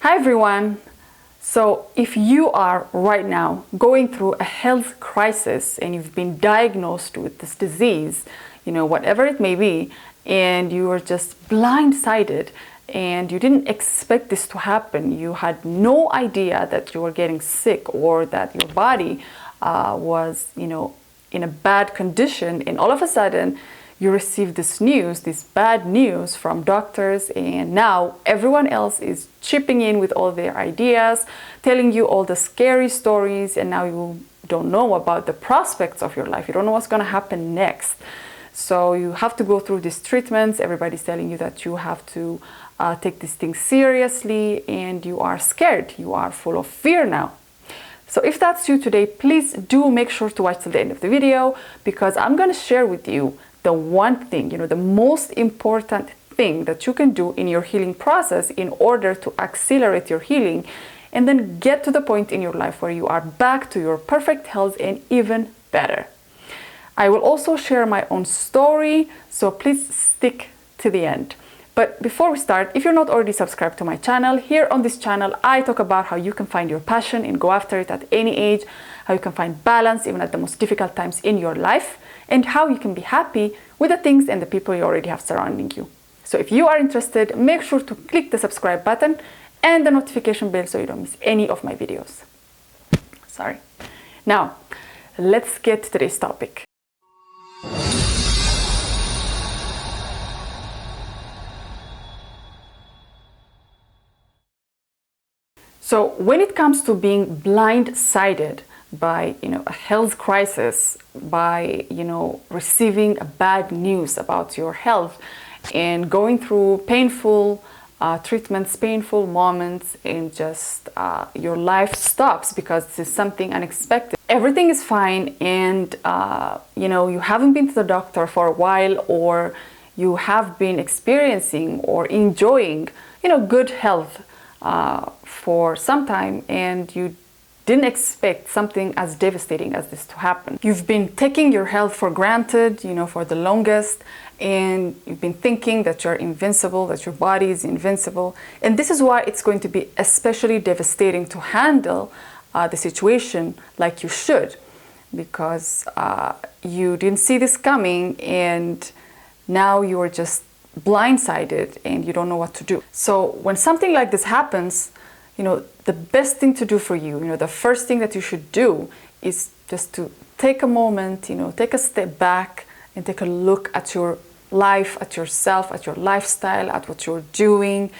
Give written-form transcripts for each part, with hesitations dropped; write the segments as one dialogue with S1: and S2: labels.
S1: Hi everyone! So if you are right now going through a health crisis and you've been diagnosed with this disease, whatever it may be, and you are just blindsided and you didn't expect this to happen, you had no idea that you were getting sick or that your body was, in a bad condition, and all of a sudden you receive this news, this bad news from doctors, and now everyone else is chipping in with all their ideas, telling you all the scary stories, and now you don't know about the prospects of your life. You don't know what's going to happen next. So you have to go through these treatments. Everybody's telling you that you have to take these things seriously, and you are scared. You are full of fear now. So if that's you today, please do make sure to watch till the end of the video, because I'm going to share with you the one thing, the most important thing that you can do in your healing process in order to accelerate your healing and then get to the point in your life where you are back to your perfect health and even better. I will also share my own story, so please stick to the end. But before we start, if you're not already subscribed to my channel, here on this channel, I talk about how you can find your passion and go after it at any age, how you can find balance even at the most difficult times in your life, and how you can be happy with the things and the people you already have surrounding you. So if you are interested, make sure to click the subscribe button and the notification bell so you don't miss any of my videos. Sorry. Now, let's get to today's topic. So when it comes to being blindsided by a health crisis, by receiving bad news about your health and going through painful treatments, painful moments, and just your life stops because this is something unexpected. Everything is fine, and you haven't been to the doctor for a while, or you have been experiencing or enjoying good health for some time, and you didn't expect something as devastating as this to happen. You've been taking your health for granted, for the longest, and you've been thinking that you're invincible, that your body is invincible. And this is why it's going to be especially devastating to handle the situation like you should, because you didn't see this coming, and now you are just blindsided and you don't know what to do. So when something like this happens, the best thing to do for you, the first thing that you should do is just to take a moment, take a step back and take a look at your life, at yourself, at your lifestyle, at what you're doing,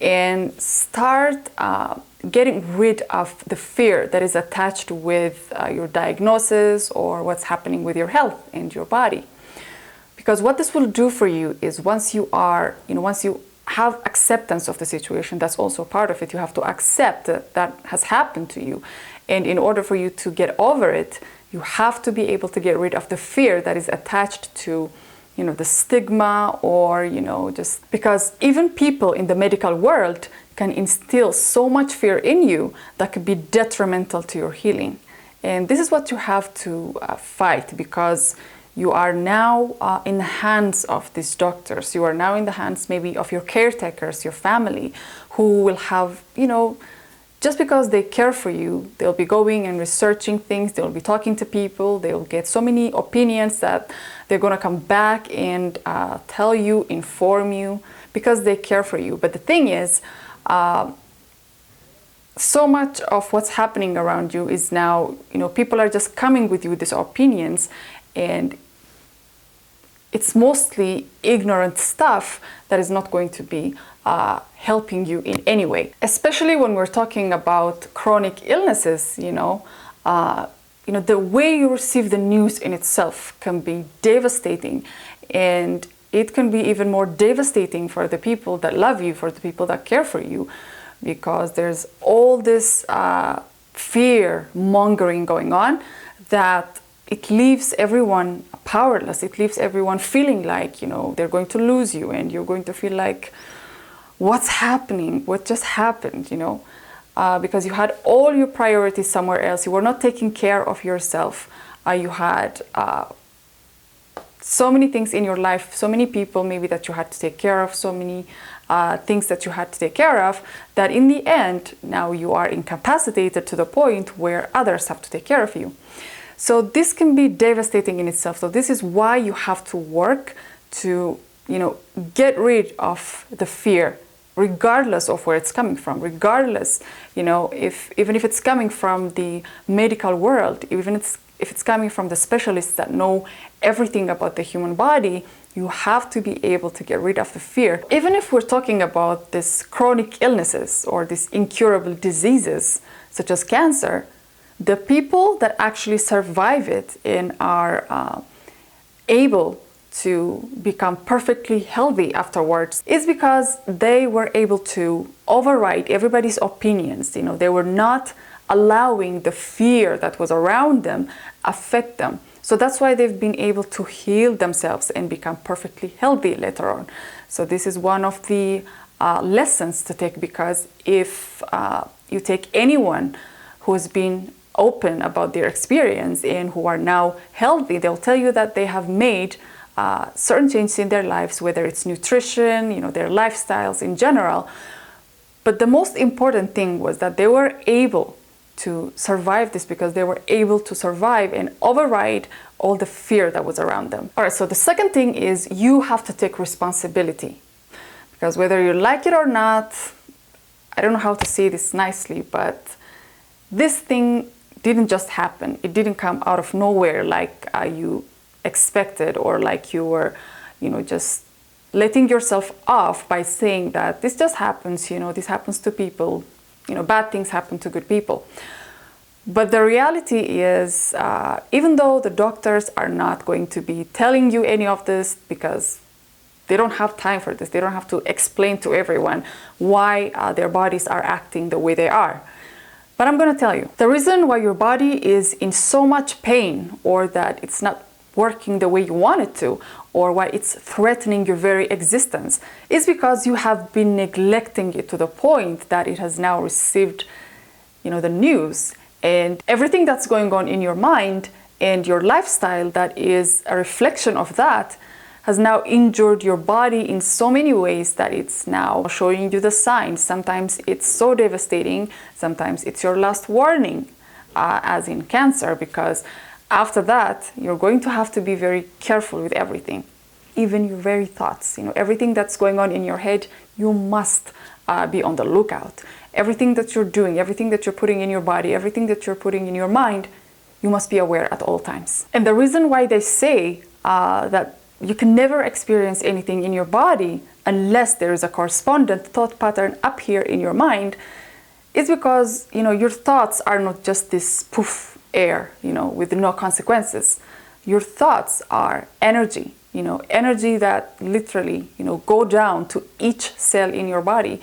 S1: and start getting rid of the fear that is attached with your diagnosis or what's happening with your health and your body. Because what this will do for you is once you have acceptance of the situation, that's also part of it. You have to accept that has happened to you. And in order for you to get over it, you have to be able to get rid of the fear that is attached to, the stigma, or, just because even people in the medical world can instill so much fear in you that could be detrimental to your healing. And this is what you have to fight, because you are now in the hands of these doctors. You are now in the hands maybe of your caretakers, your family, who will have, just because they care for you, they'll be going and researching things, they'll be talking to people, they'll get so many opinions that they're going to come back and tell you, inform you, because they care for you. But the thing is, so much of what's happening around you is now, people are just coming with you with these opinions, and it's mostly ignorant stuff that is not going to be helping you in any way. Especially when we're talking about chronic illnesses, the way you receive the news in itself can be devastating, and it can be even more devastating for the people that love you, for the people that care for you, because there's all this fear mongering going on that it leaves everyone powerless. It leaves everyone feeling like, they're going to lose you, and you're going to feel like, what's happening? What just happened, because you had all your priorities somewhere else. You were not taking care of yourself. You had so many things in your life, so many people maybe that you had to take care of, so many things that you had to take care of, that in the end, now you are incapacitated to the point where others have to take care of you. So this can be devastating in itself. So this is why you have to work to, get rid of the fear, regardless of where it's coming from, regardless, even if it's coming from the medical world, even if it's coming from the specialists that know everything about the human body, you have to be able to get rid of the fear. Even if we're talking about these chronic illnesses or these incurable diseases, such as cancer, the people that actually survive it and are able to become perfectly healthy afterwards is because they were able to override everybody's opinions. They were not allowing the fear that was around them affect them. So that's why they've been able to heal themselves and become perfectly healthy later on. So this is one of the lessons to take, because if you take anyone who's been open about their experience and who are now healthy, they'll tell you that they have made certain changes in their lives, whether it's nutrition, their lifestyles in general. But the most important thing was that they were able to survive this because they were able to survive and override all the fear that was around them. All right, so the second thing is you have to take responsibility, because whether you like it or not, I don't know how to say this nicely, but this thing didn't just happen. It didn't come out of nowhere like you expected, or like you were, just letting yourself off by saying that this just happens, this happens to people, bad things happen to good people. But the reality is, even though the doctors are not going to be telling you any of this because they don't have time for this, they don't have to explain to everyone why their bodies are acting the way they are. But I'm going to tell you, the reason why your body is in so much pain, or that it's not working the way you want it to, or why it's threatening your very existence, is because you have been neglecting it to the point that it has now received, the news, and everything that's going on in your mind and your lifestyle that is a reflection of that has now injured your body in so many ways that it's now showing you the signs. Sometimes it's so devastating, sometimes it's your last warning, as in cancer, because after that, you're going to have to be very careful with everything, even your very thoughts. Everything that's going on in your head, you must be on the lookout. Everything that you're doing, everything that you're putting in your body, everything that you're putting in your mind, you must be aware at all times. And the reason why they say that you can never experience anything in your body unless there is a correspondent thought pattern up here in your mind is because, your thoughts are not just this poof air, with no consequences. Your thoughts are energy, energy that literally, go down to each cell in your body,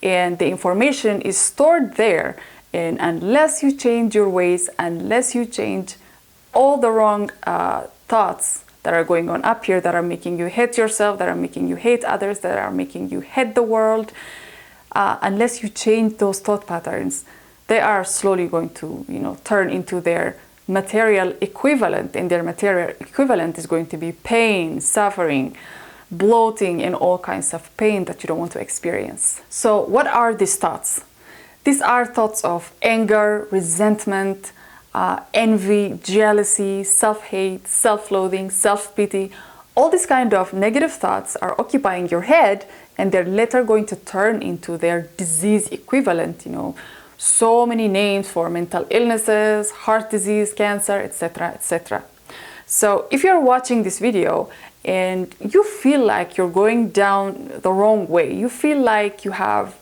S1: and the information is stored there. And unless you change your ways, unless you change all the wrong thoughts that are going on up here, that are making you hate yourself, that are making you hate others, that are making you hate the world, unless you change those thought patterns, they are slowly going to, turn into their material equivalent, and their material equivalent is going to be pain, suffering, bloating, and all kinds of pain that you don't want to experience. So what are these thoughts? These are thoughts of anger, resentment, envy, jealousy, self-hate, self-loathing, self-pity. All these kind of negative thoughts are occupying your head, and they're later going to turn into their disease equivalent, so many names for mental illnesses, heart disease, cancer, etc., etc. So if you're watching this video and you feel like you're going down the wrong way, you feel like you have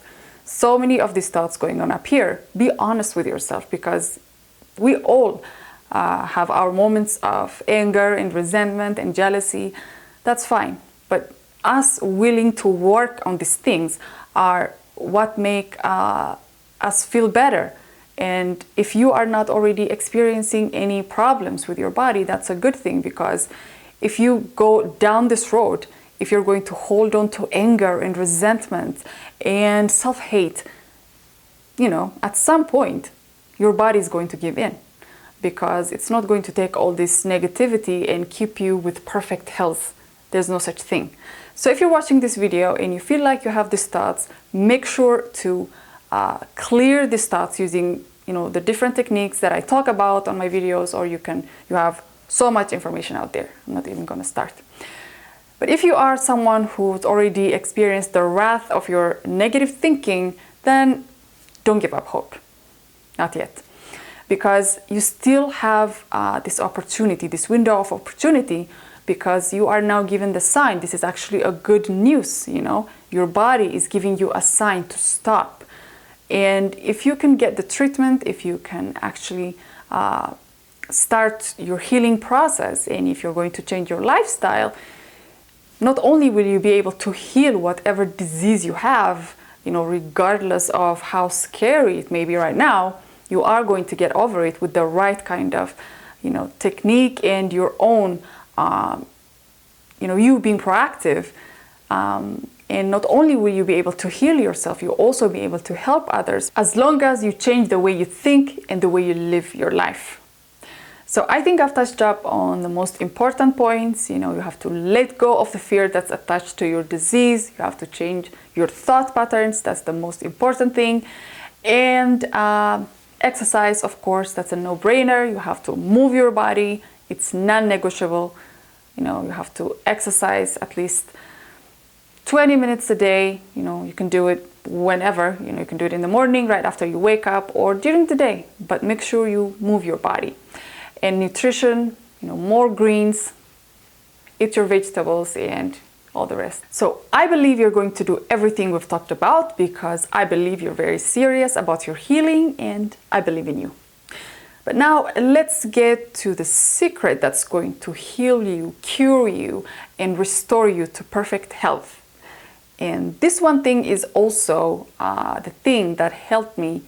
S1: so many of these thoughts going on up here, be honest with yourself, because we all have our moments of anger and resentment and jealousy. That's fine. But us willing to work on these things are what make us feel better. And if you are not already experiencing any problems with your body, that's a good thing, because if you go down this road, if you're going to hold on to anger and resentment and self-hate, at some point your body is going to give in, because it's not going to take all this negativity and keep you with perfect health. There's no such thing. So if you're watching this video and you feel like you have these thoughts, make sure to clear these thoughts using the different techniques that I talk about on my videos, or you have so much information out there. I'm not even going to start. But if you are someone who's already experienced the wrath of your negative thinking, then don't give up hope. Not yet. Because you still have this opportunity, this window of opportunity, because you are now given the sign. This is actually a good news, Your body is giving you a sign to stop. And if you can get the treatment, if you can actually start your healing process, and if you're going to change your lifestyle, not only will you be able to heal whatever disease you have, regardless of how scary it may be right now, you are going to get over it with the right kind of, technique and your own, you being proactive. And not only will you be able to heal yourself, you'll also be able to help others, as long as you change the way you think and the way you live your life. So I think I've touched up on the most important points. You have to let go of the fear that's attached to your disease. You have to change your thought patterns. That's the most important thing. And exercise, of course, that's a no-brainer. You have to move your body. It's non-negotiable. You have to exercise at least 20 minutes a day. You can do it whenever. You can do it in the morning, right after you wake up, or during the day. But make sure you move your body. And nutrition, more greens, eat your vegetables, and all the rest. So I believe you're going to do everything we've talked about, because I believe you're very serious about your healing, and I believe in you. But now let's get to the secret that's going to heal you, cure you, and restore you to perfect health. And this one thing is also the thing that helped me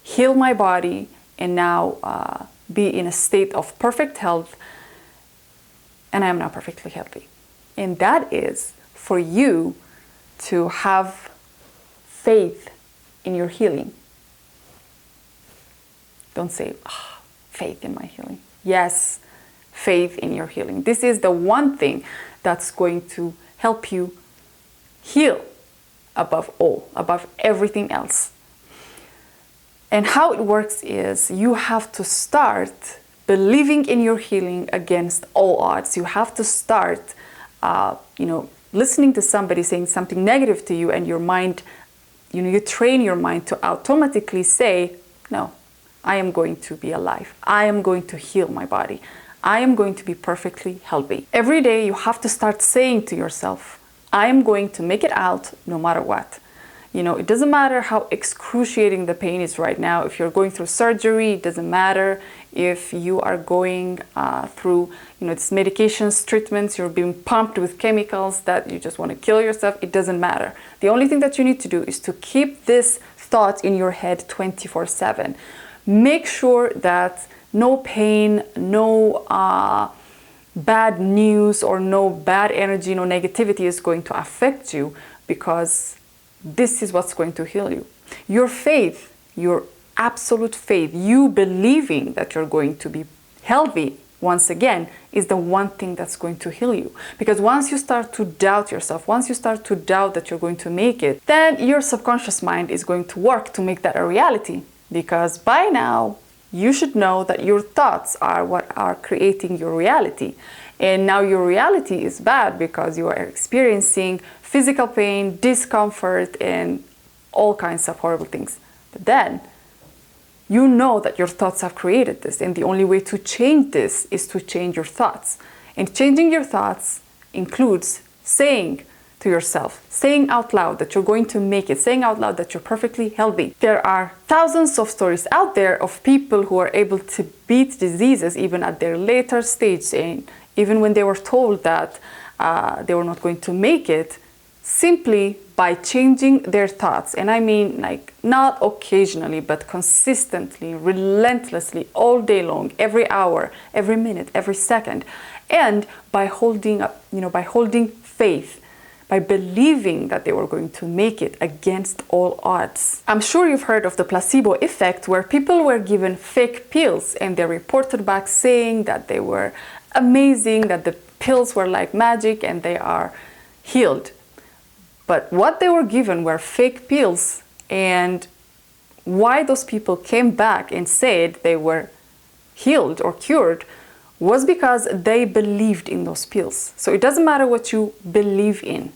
S1: heal my body and now be in a state of perfect health, and I am now perfectly healthy. And that is for you to have faith in your healing. Don't say, faith in my healing. Yes, faith in your healing. This is the one thing that's going to help you heal above all, above everything else. And how it works is you have to start believing in your healing against all odds. You have to start, listening to somebody saying something negative to you, and your mind, you train your mind to automatically say, no, I am going to be alive. I am going to heal my body. I am going to be perfectly healthy. Every day you have to start saying to yourself, I am going to make it out no matter what. It doesn't matter how excruciating the pain is right now. If you're going through surgery, it doesn't matter. If you are going through, these medications, treatments, you're being pumped with chemicals that you just want to kill yourself, it doesn't matter. The only thing that you need to do is to keep this thought in your head 24/7. Make sure that no pain, no bad news, or no bad energy, no negativity is going to affect you, because this is what's going to heal you. Your faith, your absolute faith, you believing that you're going to be healthy once again, is the one thing that's going to heal you. Because once you start to doubt yourself, once you start to doubt that you're going to make it, then your subconscious mind is going to work to make that a reality. Because by now, you should know that your thoughts are what are creating your reality. And now your reality is bad because you are experiencing physical pain, discomfort, and all kinds of horrible things. But then, you know that your thoughts have created this, and the only way to change this is to change your thoughts. And changing your thoughts includes saying to yourself, saying out loud that you're going to make it, saying out loud that you're perfectly healthy. There are thousands of stories out there of people who are able to beat diseases even at their later stage, and even when they were told that they were not going to make it, simply by changing their thoughts. And I mean, like, not occasionally, but consistently, relentlessly, all day long, every hour, every minute, every second. And by holding up, by holding faith, by believing that they were going to make it against all odds. I'm sure you've heard of the placebo effect, where people were given fake pills and they reported back saying that they were amazing, that the pills were like magic, and they are, healed. But what they were given were fake pills, and why those people came back and said they were healed or cured was because they believed in those pills. So it doesn't matter what you believe in,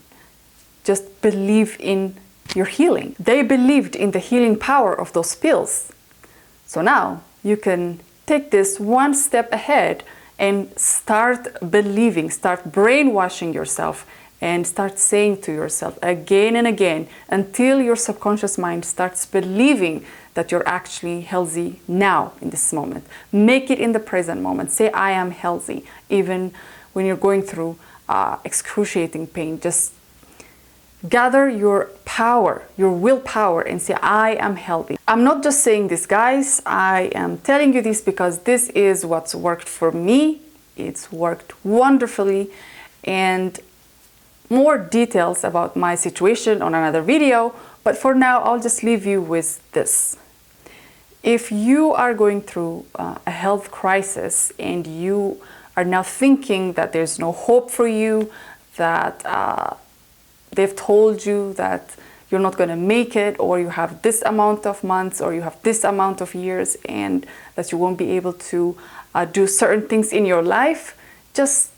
S1: just believe in your healing. They believed in the healing power of those pills. So now you can take this one step ahead and start believing, start brainwashing yourself, and start saying to yourself again and again until your subconscious mind starts believing that you're actually healthy now in this moment. Make it in the present moment. Say, I am healthy, even when you're going through excruciating pain. Just gather your power, your willpower, and say, I am healthy. I'm not just saying this, guys. I am telling you this because this is what's worked for me. It's worked wonderfully. And more details about my situation on another video, but for now I'll just leave you with this. If you are going through a health crisis and you are now thinking that there's no hope for you, that they've told you that you're not going to make it, or you have this amount of months, or you have this amount of years, and that you won't be able to do certain things in your life, just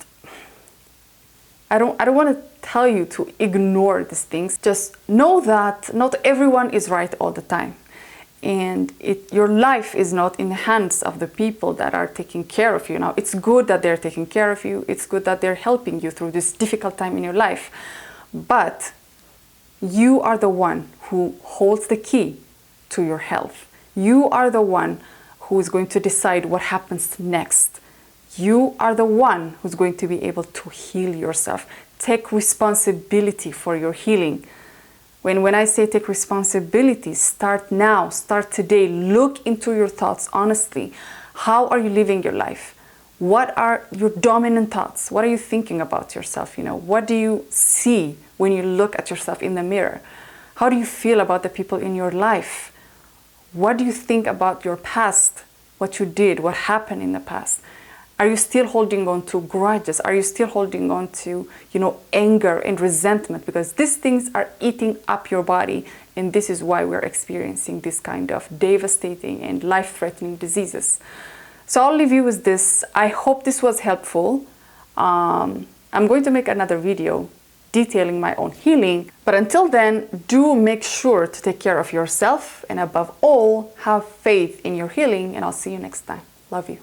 S1: I don't want to tell you to ignore these things. Just know that not everyone is right all the time. And your life is not in the hands of the people that are taking care of you. Now, it's good that they're taking care of you. It's good that they're helping you through this difficult time in your life. But you are the one who holds the key to your health. You are the one who is going to decide what happens next. You are the one who's going to be able to heal yourself. Take responsibility for your healing. When I say take responsibility, start now, start today. Look into your thoughts honestly. How are you living your life? What are your dominant thoughts? What are you thinking about yourself? What do you see when you look at yourself in the mirror? How do you feel about the people in your life? What do you think about your past? What you did, what happened in the past? Are you still holding on to grudges? Are you still holding on to, anger and resentment? Because these things are eating up your body, and this is why we're experiencing this kind of devastating and life-threatening diseases. So I'll leave you with this. I hope this was helpful. I'm going to make another video detailing my own healing. But until then, do make sure to take care of yourself, and above all, have faith in your healing, and I'll see you next time. Love you.